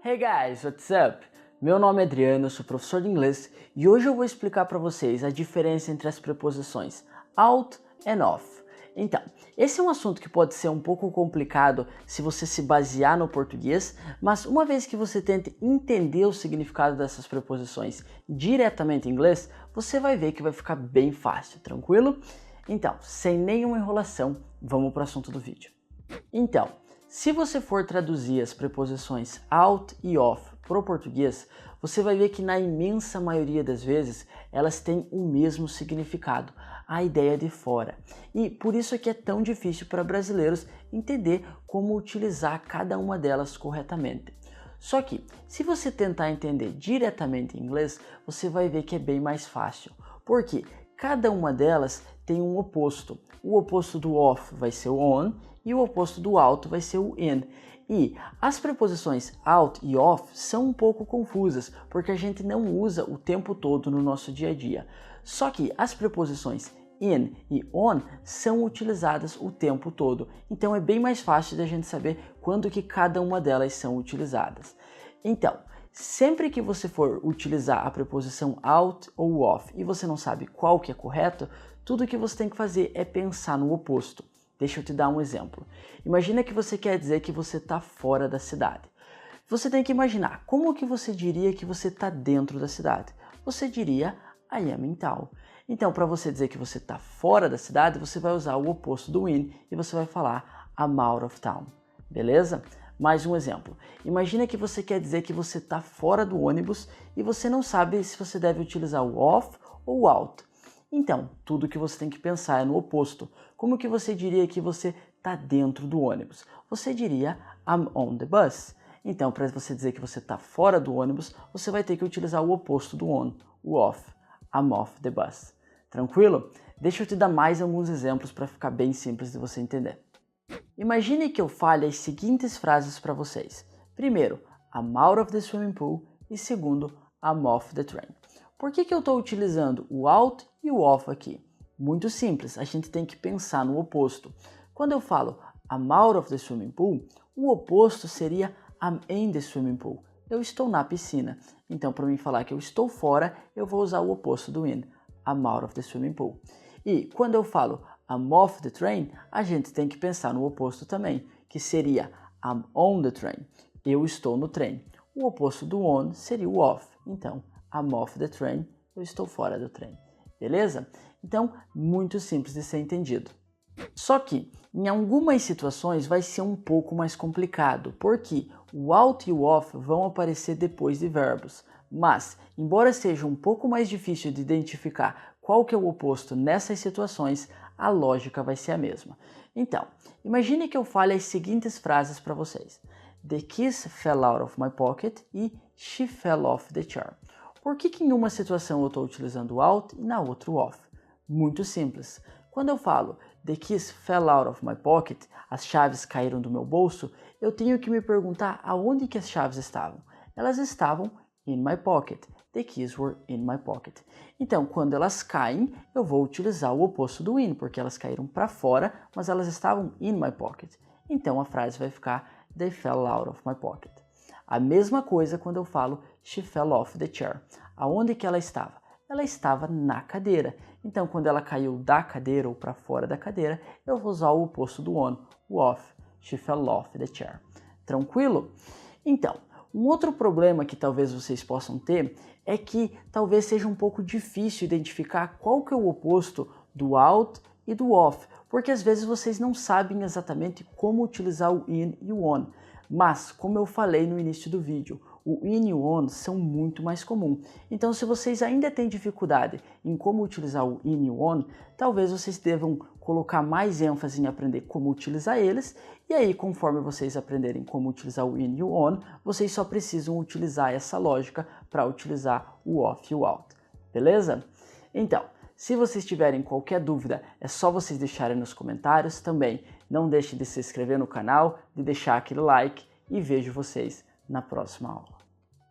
Hey guys, what's up? Meu nome é Adriano, eu sou professor de inglês e hoje eu vou explicar para vocês a diferença entre as preposições out and off. Então, esse é um assunto que pode ser um pouco complicado se você se basear no português, mas uma vez que você tente entender o significado dessas preposições diretamente em inglês, você vai ver que vai ficar bem fácil, tranquilo? Então, sem nenhuma enrolação, vamos para o assunto do vídeo. Então, se você for traduzir as preposições out e off para o português, você vai ver que na imensa maioria das vezes elas têm o mesmo significado, a ideia de fora. E por isso é que é tão difícil para brasileiros entender como utilizar cada uma delas corretamente. Só que, se você tentar entender diretamente em inglês, você vai ver que é bem mais fácil, porque cada uma delas tem um oposto. O oposto do off vai ser o on e o oposto do out vai ser o in. E as preposições out e off são um pouco confusas, porque a gente não usa o tempo todo no nosso dia a dia. Só que as preposições in e on são utilizadas o tempo todo. Então é bem mais fácil da gente saber quando que cada uma delas são utilizadas. Então, sempre que você for utilizar a preposição out ou off e você não sabe qual que é correto, tudo que você tem que fazer é pensar no oposto. Deixa eu te dar um exemplo. Imagina que você quer dizer que você está fora da cidade. Você tem que imaginar como que você diria que você está dentro da cidade. Você diria I am in town. Então, para você dizer que você está fora da cidade, você vai usar o oposto do in e você vai falar I'm out of town. Beleza? Mais um exemplo. Imagina que você quer dizer que você está fora do ônibus e você não sabe se você deve utilizar o off ou o out. Então, tudo que você tem que pensar é no oposto. Como que você diria que você está dentro do ônibus? Você diria I'm on the bus. Então, para você dizer que você está fora do ônibus, você vai ter que utilizar o oposto do on, o off. I'm off the bus. Tranquilo? Deixa eu te dar mais alguns exemplos para ficar bem simples de você entender. Imagine que eu fale as seguintes frases para vocês. Primeiro, I'm out of the swimming pool e segundo, I'm off the train. Por que eu estou utilizando o out e o off aqui? Muito simples, a gente tem que pensar no oposto. Quando eu falo I'm out of the swimming pool, o oposto seria I'm in the swimming pool. Eu estou na piscina. Então, para mim falar que eu estou fora, eu vou usar o oposto do in. I'm out of the swimming pool. E quando eu falo I'm off the train, a gente tem que pensar no oposto também, que seria I'm on the train. Eu estou no trem. O oposto do on seria o off. Então, I'm off the train, eu estou fora do trem. Beleza? Então, muito simples de ser entendido. Só que, em algumas situações, vai ser um pouco mais complicado, porque o out e o off vão aparecer depois de verbos. Mas, embora seja um pouco mais difícil de identificar qual que é o oposto nessas situações, a lógica vai ser a mesma. Então, imagine que eu fale as seguintes frases para vocês. The keys fell out of my pocket e she fell off the chair. Por que em uma situação eu estou utilizando o out e na outra o off? Muito simples. Quando eu falo the keys fell out of my pocket, as chaves caíram do meu bolso, eu tenho que me perguntar aonde que as chaves estavam. Elas estavam in my pocket. The keys were in my pocket. Então, quando elas caem, eu vou utilizar o oposto do in, porque elas caíram para fora, mas elas estavam in my pocket. Então, a frase vai ficar they fell out of my pocket. A mesma coisa quando eu falo she fell off the chair. Aonde que ela estava? Ela estava na cadeira. Então, quando ela caiu da cadeira ou para fora da cadeira, eu vou usar o oposto do on, o off. She fell off the chair. Tranquilo? Então, um outro problema que talvez vocês possam ter é que talvez seja um pouco difícil identificar qual que é o oposto do out e do off, porque às vezes vocês não sabem exatamente como utilizar o in e o on. Mas, como eu falei no início do vídeo, o in e o on são muito mais comuns. Então, se vocês ainda têm dificuldade em como utilizar o in e o on, talvez vocês devam colocar mais ênfase em aprender como utilizar eles, e aí, conforme vocês aprenderem como utilizar o in e o on, vocês só precisam utilizar essa lógica para utilizar o off e o out. Beleza? Então, se vocês tiverem qualquer dúvida, é só vocês deixarem nos comentários também. Não deixe de se inscrever no canal, de deixar aquele like e vejo vocês na próxima aula.